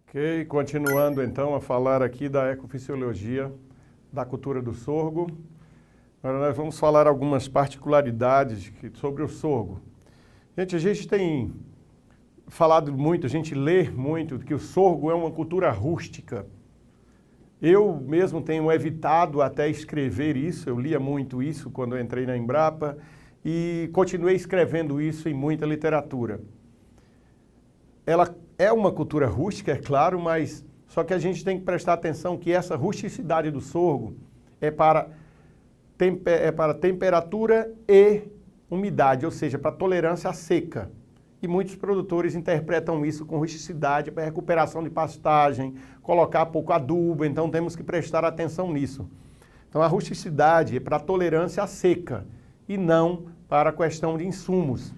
Ok, continuando então a falar aqui da ecofisiologia da cultura do sorgo. Agora nós vamos falar algumas particularidades sobre o sorgo. Gente, a gente tem falado muito, a gente lê muito que o sorgo é uma cultura rústica. Eu mesmo tenho evitado até escrever isso, eu lia muito isso quando eu entrei na Embrapa e continuei escrevendo isso em muita literatura. Ela é uma cultura rústica, é claro, mas só que a gente tem que prestar atenção que essa rusticidade do sorgo é para temperatura e umidade, ou seja, para tolerância à seca. E muitos produtores interpretam isso com rusticidade para recuperação de pastagem, colocar pouco adubo, então temos que prestar atenção nisso. Então a rusticidade é para tolerância à seca e não para a questão de insumos.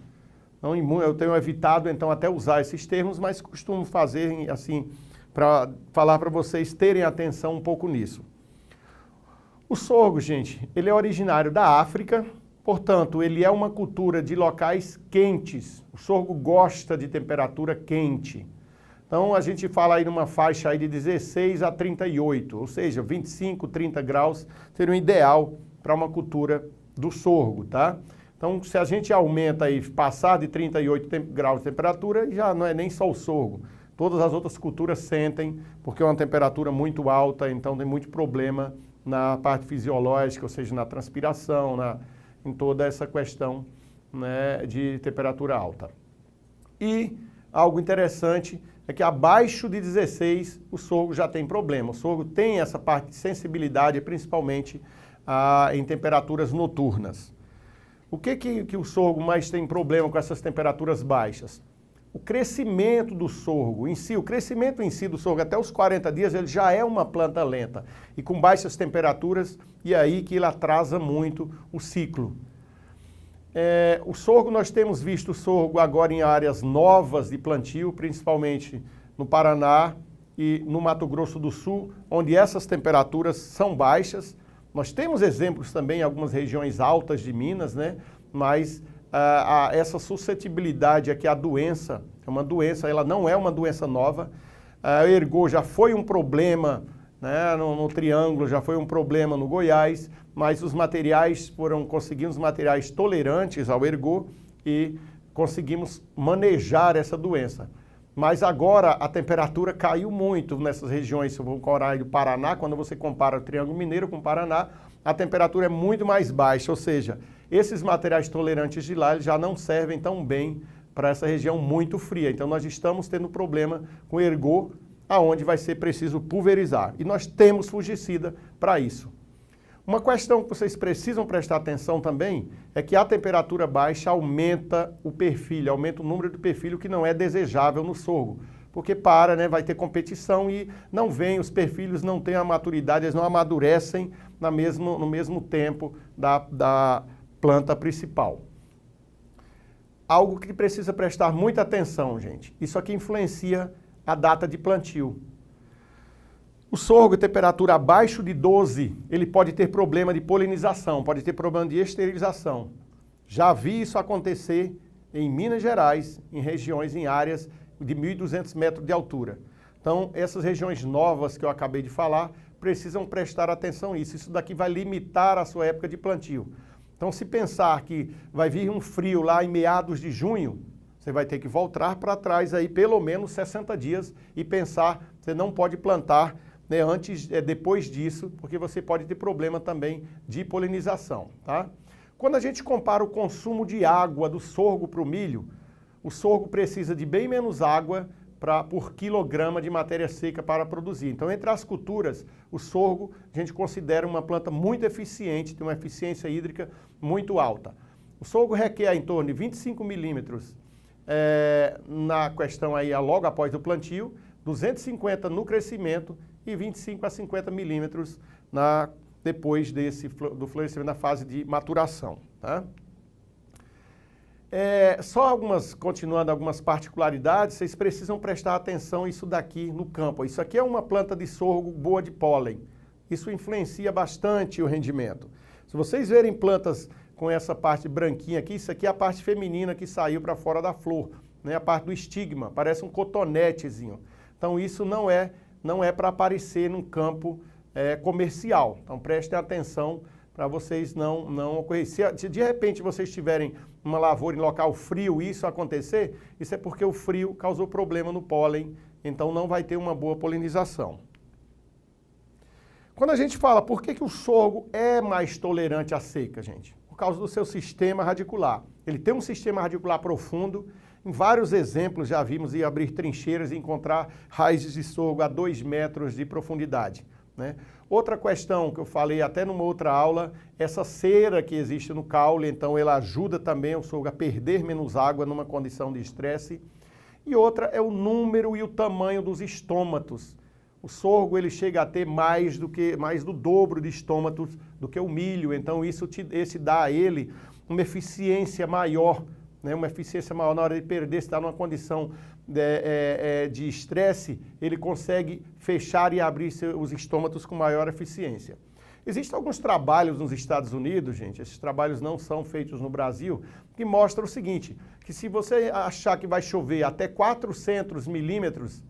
Então, eu tenho evitado então até usar esses termos, mas costumo fazer assim para falar para vocês terem atenção um pouco nisso. O sorgo, gente, ele é originário da África, portanto, ele é uma cultura de locais quentes. O sorgo gosta de temperatura quente. Então, a gente fala aí numa faixa aí de 16 a 38, ou seja, 25, 30 graus seria o ideal para uma cultura do sorgo, tá? Então, se a gente aumenta aí, passar de 38 graus de temperatura, já não é nem só o sorgo. Todas as outras culturas sentem, porque é uma temperatura muito alta, então tem muito problema na parte fisiológica, ou seja, na transpiração, em toda essa questão, né, de temperatura alta. E algo interessante é que abaixo de 16 o sorgo já tem problema. O sorgo tem essa parte de sensibilidade, principalmente em temperaturas noturnas. O que o sorgo mais tem problema com essas temperaturas baixas? O crescimento do sorgo em si, o crescimento em si do sorgo até os 40 dias, ele já é uma planta lenta e com baixas temperaturas, e aí que ele atrasa muito o ciclo. O sorgo, nós temos visto o sorgo agora em áreas novas de plantio, principalmente no Paraná e no Mato Grosso do Sul, onde essas temperaturas são baixas. Nós temos exemplos também em algumas regiões altas de Minas, né? Mas essa suscetibilidade aqui à doença, é uma doença, ela não é uma doença nova. O ergot já foi um problema, né, no Triângulo, já foi um problema no Goiás, mas os materiais conseguimos materiais tolerantes ao ergot e conseguimos manejar essa doença. Mas agora a temperatura caiu muito nessas regiões, se eu vou comparar o Paraná, quando você compara o Triângulo Mineiro com o Paraná, a temperatura é muito mais baixa, ou seja, esses materiais tolerantes de lá eles já não servem tão bem para essa região muito fria. Então nós estamos tendo problema com ergot, aonde vai ser preciso pulverizar. E nós temos fungicida para isso. Uma questão que vocês precisam prestar atenção também é que a temperatura baixa aumenta o perfil, aumenta o número de perfil que não é desejável no sorgo. Porque vai ter competição e não vem, os perfilhos não têm a maturidade, eles não amadurecem no mesmo tempo da planta principal. Algo que precisa prestar muita atenção, gente. Isso aqui influencia a data de plantio. O sorgo, temperatura abaixo de 12, ele pode ter problema de polinização, pode ter problema de esterilização. Já vi isso acontecer em Minas Gerais, em regiões, em áreas de 1.200 metros de altura. Então, essas regiões novas que eu acabei de falar, precisam prestar atenção nisso. Isso daqui vai limitar a sua época de plantio. Então, se pensar que vai vir um frio lá em meados de junho, você vai ter que voltar para trás aí pelo menos 60 dias e pensar, você não pode plantar, né, depois disso, porque você pode ter problema também de polinização, tá? Quando a gente compara o consumo de água do sorgo para o milho, o sorgo precisa de bem menos água por quilograma de matéria seca para produzir. Então, entre as culturas, o sorgo a gente considera uma planta muito eficiente, tem uma eficiência hídrica muito alta. O sorgo requer em torno de 25 milímetros na questão aí logo após o plantio, 250 no crescimento e 25 a 50 milímetros depois do florescimento na fase de maturação, tá? Continuando algumas particularidades, vocês precisam prestar atenção isso daqui no campo. Isso aqui é uma planta de sorgo boa de pólen. Isso influencia bastante o rendimento. Se vocês verem plantas com essa parte branquinha aqui, isso aqui é a parte feminina que saiu para fora da flor, né? A parte do estigma, parece um cotonetezinho. Então isso não é para aparecer num campo comercial. Então prestem atenção para vocês não ocorrer. Se de repente vocês tiverem uma lavoura em local frio e isso acontecer, isso é porque o frio causou problema no pólen, então não vai ter uma boa polinização. Quando a gente fala por que o sorgo é mais tolerante à seca, gente? Por causa do seu sistema radicular. Ele tem um sistema radicular profundo. Em vários exemplos já vimos ir abrir trincheiras e encontrar raízes de sorgo a 2 metros de profundidade, né? Outra questão que eu falei até numa outra aula, essa cera que existe no caule, então ela ajuda também o sorgo a perder menos água numa condição de estresse. E outra é o número e o tamanho dos estômatos. O sorgo ele chega a ter mais do dobro de estômatos do que o milho, então esse dá a ele uma eficiência maior, né? Uma eficiência maior na hora de perder, se está numa condição de estresse, ele consegue fechar e abrir os estômatos com maior eficiência. Existem alguns trabalhos nos Estados Unidos, gente, esses trabalhos não são feitos no Brasil, que mostram o seguinte, que se você achar que vai chover até 400 milímetros,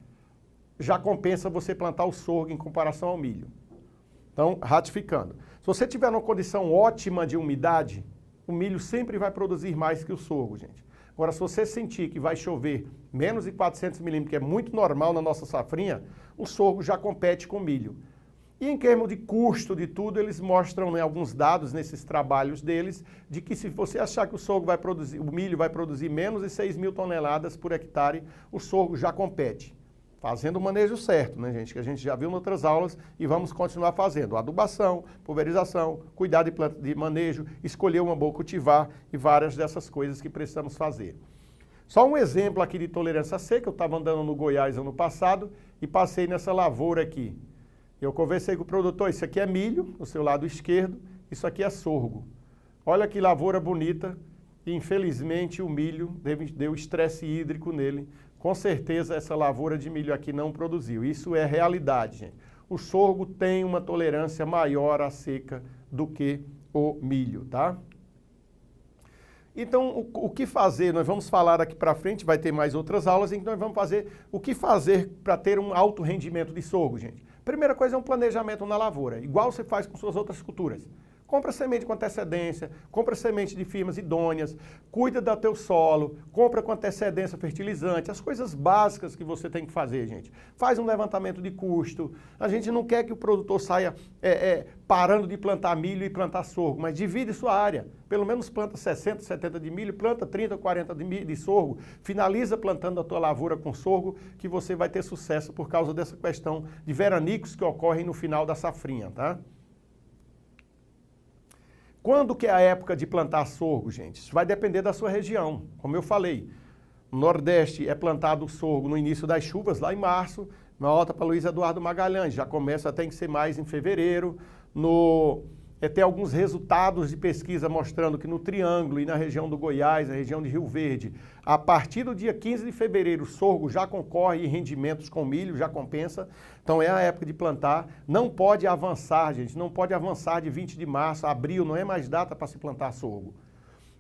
já compensa você plantar o sorgo em comparação ao milho. Então, ratificando. Se você tiver uma condição ótima de umidade, o milho sempre vai produzir mais que o sorgo, gente. Agora, se você sentir que vai chover menos de 400 milímetros, que é muito normal na nossa safrinha, o sorgo já compete com o milho. E em termos de custo de tudo, eles mostram, né, alguns dados nesses trabalhos deles, de que se você achar que o milho vai produzir menos de 6 mil toneladas por hectare, o sorgo já compete. Fazendo o manejo certo, né, gente? Que a gente já viu em outras aulas e vamos continuar fazendo. Adubação, pulverização, cuidar de planta de manejo, escolher uma boa cultivar e várias dessas coisas que precisamos fazer. Só um exemplo aqui de tolerância seca, eu estava andando no Goiás ano passado e passei nessa lavoura aqui. Eu conversei com o produtor, isso aqui é milho, no seu lado esquerdo, isso aqui é sorgo. Olha que lavoura bonita e infelizmente o milho deu estresse hídrico nele. Com certeza essa lavoura de milho aqui não produziu. Isso é realidade, gente. O sorgo tem uma tolerância maior à seca do que o milho, tá? Então, o que fazer? Nós vamos falar daqui para frente, vai ter mais outras aulas, então nós vamos fazer o que fazer para ter um alto rendimento de sorgo, gente. Primeira coisa é um planejamento na lavoura, igual você faz com suas outras culturas. Compra semente com antecedência, compra semente de firmas idôneas, cuida do teu solo, compra com antecedência fertilizante, as coisas básicas que você tem que fazer, gente. Faz um levantamento de custo. A gente não quer que o produtor saia parando de plantar milho e plantar sorgo, mas divide sua área. Pelo menos planta 60, 70 de milho, planta 30, 40 de sorgo, finaliza plantando a tua lavoura com sorgo, que você vai ter sucesso por causa dessa questão de veranicos que ocorrem no final da safrinha, tá? Quando que é a época de plantar sorgo, gente? Isso vai depender da sua região. Como eu falei, no Nordeste é plantado o sorgo no início das chuvas, lá em março. Na Alta para Luiz Eduardo Magalhães, já começa, tem que ser mais em fevereiro. Tem alguns resultados de pesquisa mostrando que no Triângulo e na região do Goiás, na região de Rio Verde, a partir do dia 15 de fevereiro, o sorgo já concorre em rendimentos com milho, já compensa. Então é a época de plantar. Não pode avançar, gente, não pode avançar de 20 de março, abril, não é mais data para se plantar sorgo.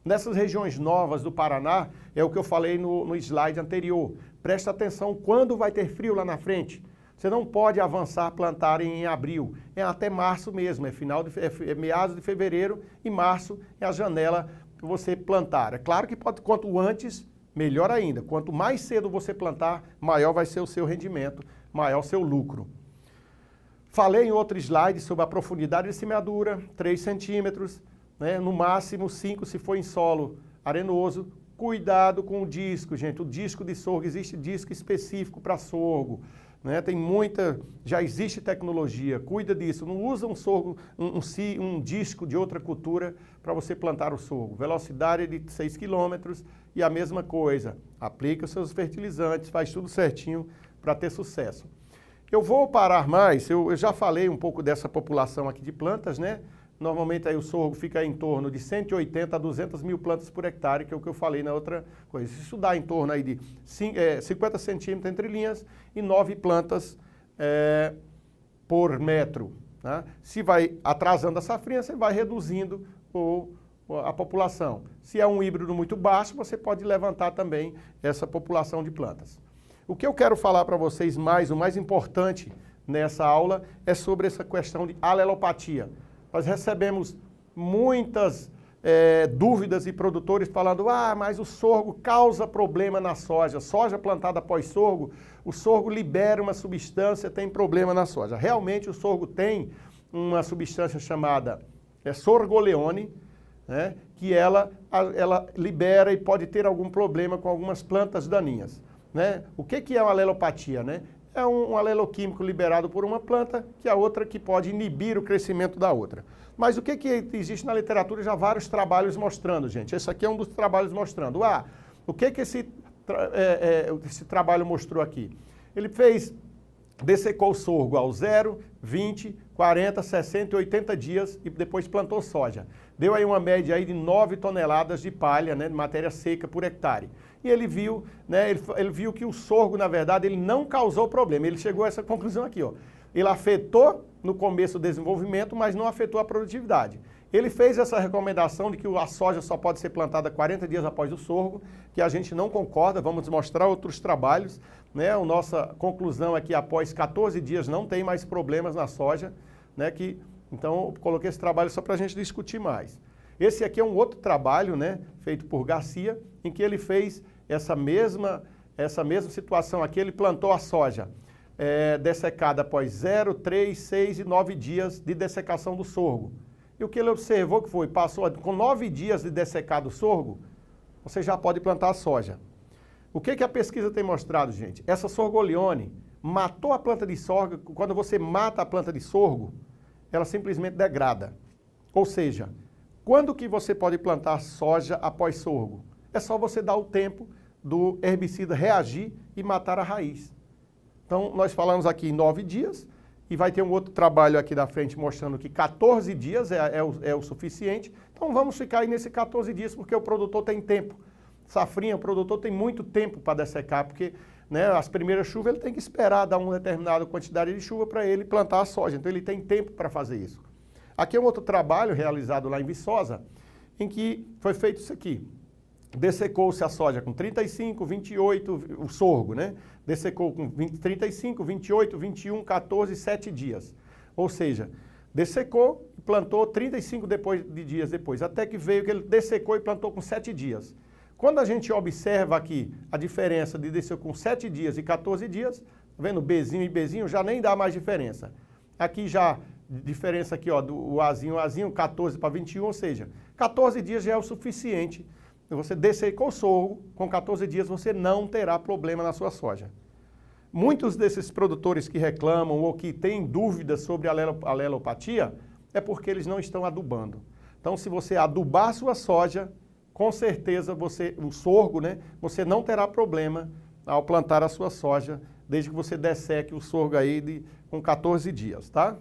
Nessas regiões novas do Paraná, é o que eu falei no slide anterior. Presta atenção quando vai ter frio lá na frente. Você não pode avançar plantar em abril, é até março mesmo, é meados de fevereiro e março é a janela para você plantar. É claro que quanto antes, melhor ainda. Quanto mais cedo você plantar, maior vai ser o seu rendimento, maior o seu lucro. Falei em outro slide sobre a profundidade de semeadura, 3 centímetros, né? No máximo 5 se for em solo arenoso. Cuidado com o disco, gente. O disco de sorgo, existe disco específico para sorgo. Né? Já existe tecnologia, cuida disso, não usa um sorgo, um disco de outra cultura para você plantar o sorgo. Velocidade de 6 km e a mesma coisa, aplica os seus fertilizantes, faz tudo certinho para ter sucesso. Eu vou parar mais, eu já falei um pouco dessa população aqui de plantas, né? Normalmente aí o sorgo fica em torno de 180 a 200 mil plantas por hectare, que é o que eu falei na outra coisa. Isso dá em torno aí de 50 centímetros entre linhas e 9 plantas por metro. Né? Se vai atrasando a safrinha, você vai reduzindo a população. Se é um híbrido muito baixo, você pode levantar também essa população de plantas. O que eu quero falar para vocês mais, o mais importante nessa aula, é sobre essa questão de alelopatia. Nós recebemos muitas dúvidas e produtores falando, mas o sorgo causa problema na soja. Soja plantada após sorgo, o sorgo libera uma substância, tem problema na soja. Realmente o sorgo tem uma substância chamada sorgoleone, né, que ela libera e pode ter algum problema com algumas plantas daninhas. Né? O que é uma alelopatia? Né? É um aleloquímico liberado por uma planta, que é a outra que pode inibir o crescimento da outra. Mas o que existe na literatura? Já vários trabalhos mostrando, gente. Esse aqui é um dos trabalhos mostrando. O que esse trabalho mostrou aqui? Ele dessecou o sorgo aos 0, 20, 40, 60 e 80 dias e depois plantou soja. Deu aí uma média aí de 9 toneladas de palha, né, de matéria seca por hectare. E ele viu, né, ele viu que o sorgo, na verdade, ele não causou problema. Ele chegou a essa conclusão aqui, ó. Ele afetou no começo o desenvolvimento, mas não afetou a produtividade. Ele fez essa recomendação de que a soja só pode ser plantada 40 dias após o sorgo, que a gente não concorda, vamos mostrar outros trabalhos. Né? A nossa conclusão é que após 14 dias não tem mais problemas na soja. Né? Então, eu coloquei esse trabalho só para a gente discutir mais. Esse aqui é um outro trabalho, né, feito por Garcia, em que ele fez essa mesma situação aqui. Ele plantou a soja dessecada após 0, 3, 6 e 9 dias de dessecação do sorgo. E o que ele observou que passou com 9 dias de dessecado o sorgo, você já pode plantar a soja. O que a pesquisa tem mostrado, gente? Essa sorgoleone matou a planta de sorgo. Quando você mata a planta de sorgo, ela simplesmente degrada. Ou seja, quando que você pode plantar soja após sorgo? É só você dar o tempo do herbicida reagir e matar a raiz. Então, nós falamos aqui em 9 dias, e vai ter um outro trabalho aqui da frente mostrando que 14 dias é o suficiente. Então, vamos ficar aí nesse 14 dias, porque o produtor tem tempo. Safrinha, o produtor tem muito tempo para dessecar, porque né, as primeiras chuvas ele tem que esperar dar uma determinada quantidade de chuva para ele plantar a soja. Então, ele tem tempo para fazer isso. Aqui é um outro trabalho realizado lá em Viçosa, em que foi feito isso aqui. Dessecou-se a soja com 35, 28, o sorgo, né? Dessecou com 35, 28, 21, 14, 7 dias. Ou seja, dessecou e plantou 35 dias depois, até que veio que ele dessecou e plantou com 7 dias. Quando a gente observa aqui a diferença de descer com 7 dias e 14 dias, tá vendo? Bzinho e Bzinho já nem dá mais diferença. Aqui já, diferença aqui, ó, do Azinho, 14 para 21, ou seja, 14 dias já é o suficiente. Você dessecou o sorgo, com 14 dias você não terá problema na sua soja. Muitos desses produtores que reclamam ou que têm dúvidas sobre a alelopatia é porque eles não estão adubando. Então, se você adubar a sua soja, com certeza o sorgo, né, você não terá problema ao plantar a sua soja, desde que você desseque o sorgo aí com 14 dias, tá?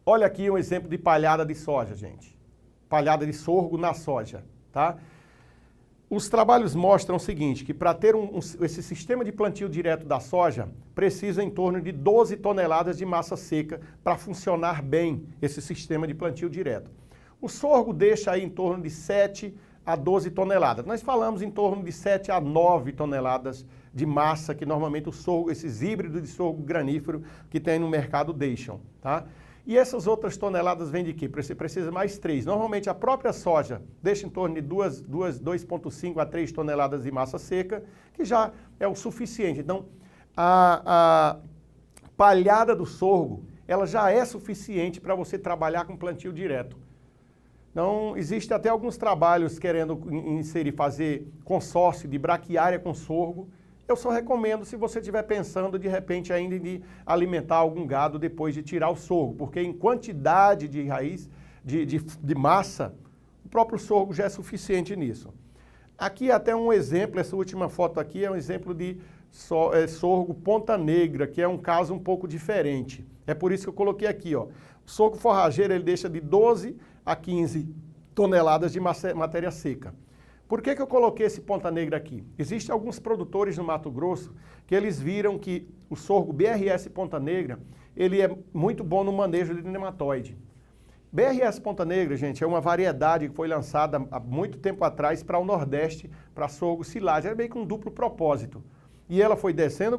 Olha aqui um exemplo de palhada de soja, gente. Palhada de sorgo na soja, tá? Os trabalhos mostram o seguinte, que para ter esse sistema de plantio direto da soja, precisa em torno de 12 toneladas de massa seca para funcionar bem esse sistema de plantio direto. O sorgo deixa aí em torno de 7 a 12 toneladas. Nós falamos em torno de 7 a 9 toneladas de massa que normalmente o sorgo, esses híbridos de sorgo granífero que tem no mercado deixam, tá? E essas outras toneladas vêm de quê? Você precisa mais 3. Normalmente a própria soja deixa em torno de 2,5 a 3 toneladas de massa seca, que já é o suficiente. Então, a palhada do sorgo, ela já é suficiente para você trabalhar com plantio direto. Então, existe até alguns trabalhos querendo fazer consórcio de braquiária com sorgo. Eu só recomendo se você estiver pensando, de repente, ainda em alimentar algum gado depois de tirar o sorgo, porque em quantidade de raiz, de massa, o próprio sorgo já é suficiente nisso. Aqui até um exemplo, essa última foto aqui é um exemplo de sorgo ponta negra, que é um caso um pouco diferente. É por isso que eu coloquei aqui, ó. O sorgo forrageiro, ele deixa de 12 a 15 toneladas de matéria seca. Por que eu coloquei esse ponta negra aqui? Existem alguns produtores no Mato Grosso que eles viram que o sorgo BRS ponta negra, ele é muito bom no manejo de nematóide. BRS ponta negra, gente, é uma variedade que foi lançada há muito tempo atrás para o Nordeste, para sorgo silagem. É meio que um duplo propósito. E ela foi descendo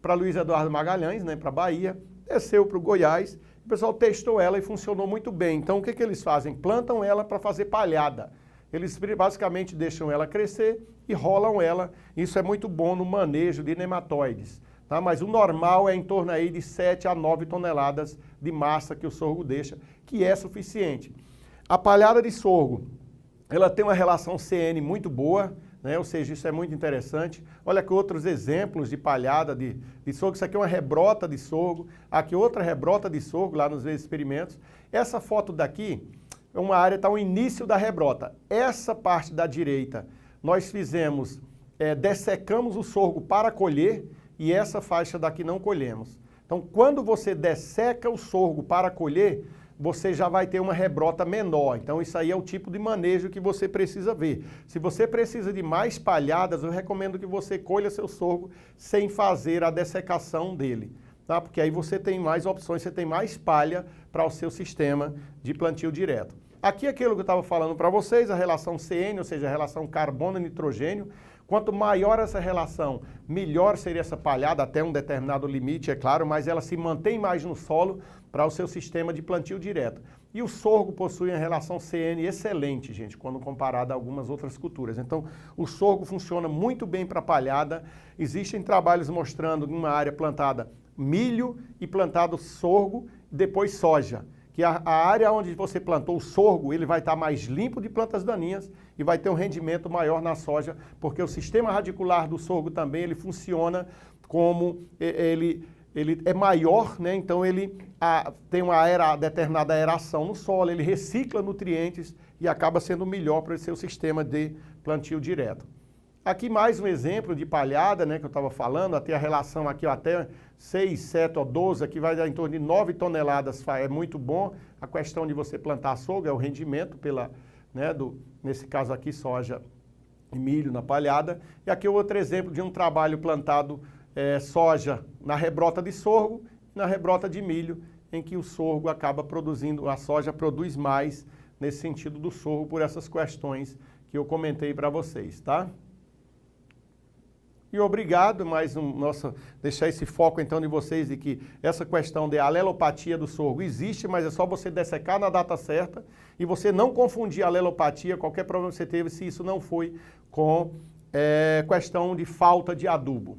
para Luiz Eduardo Magalhães, né, para Bahia, desceu para o Goiás, o pessoal testou ela e funcionou muito bem. Então, o que eles fazem? Plantam ela para fazer palhada. Eles basicamente deixam ela crescer e rolam ela. Isso é muito bom no manejo de nematóides. Tá? Mas o normal é em torno aí de 7 a 9 toneladas de massa que o sorgo deixa, que é suficiente. A palhada de sorgo, ela tem uma relação CN muito boa, né? Ou seja, isso é muito interessante. Olha aqui outros exemplos de palhada de sorgo. Isso aqui é uma rebrota de sorgo, aqui outra rebrota de sorgo lá nos experimentos. Essa foto daqui é uma área, está o início da rebrota. Essa parte da direita, nós fizemos, dessecamos o sorgo para colher e essa faixa daqui não colhemos. Então, quando você desseca o sorgo para colher, você já vai ter uma rebrota menor. Então, isso aí é o tipo de manejo que você precisa ver. Se você precisa de mais palhadas, eu recomendo que você colha seu sorgo sem fazer a dessecação dele, tá? Porque aí você tem mais opções, você tem mais palha para o seu sistema de plantio direto. Aqui aquilo que eu estava falando para vocês, a relação CN, ou seja, a relação carbono-nitrogênio. Quanto maior essa relação, melhor seria essa palhada, até um determinado limite, é claro, mas ela se mantém mais no solo para o seu sistema de plantio direto. E o sorgo possui uma relação CN excelente, gente, quando comparado a algumas outras culturas. Então, o sorgo funciona muito bem para palhada. Existem trabalhos mostrando em uma área plantada milho e plantado sorgo, depois soja. Que a área onde você plantou o sorgo, ele vai estar mais limpo de plantas daninhas e vai ter um rendimento maior na soja, porque o sistema radicular do sorgo também, ele funciona como, ele é maior, né? Então ele tem uma determinada aeração no solo, ele recicla nutrientes e acaba sendo melhor para o seu sistema de plantio direto. Aqui mais um exemplo de palhada, né, que eu estava falando, até a relação aqui ó, até 6, 7 ou 12, aqui vai dar em torno de 9 toneladas, é muito bom. A questão de você plantar sorgo é o rendimento, nesse caso aqui soja e milho na palhada. E aqui outro exemplo de um trabalho plantado soja na rebrota de sorgo e na rebrota de milho, em que o sorgo acaba produzindo, a soja produz mais nesse sentido do sorgo por essas questões que eu comentei para vocês, tá? E obrigado, deixar esse foco então de vocês de que essa questão de alelopatia do sorgo existe, mas é só você dessecar na data certa e você não confundir a alelopatia, qualquer problema que você teve, se isso não foi com questão de falta de adubo.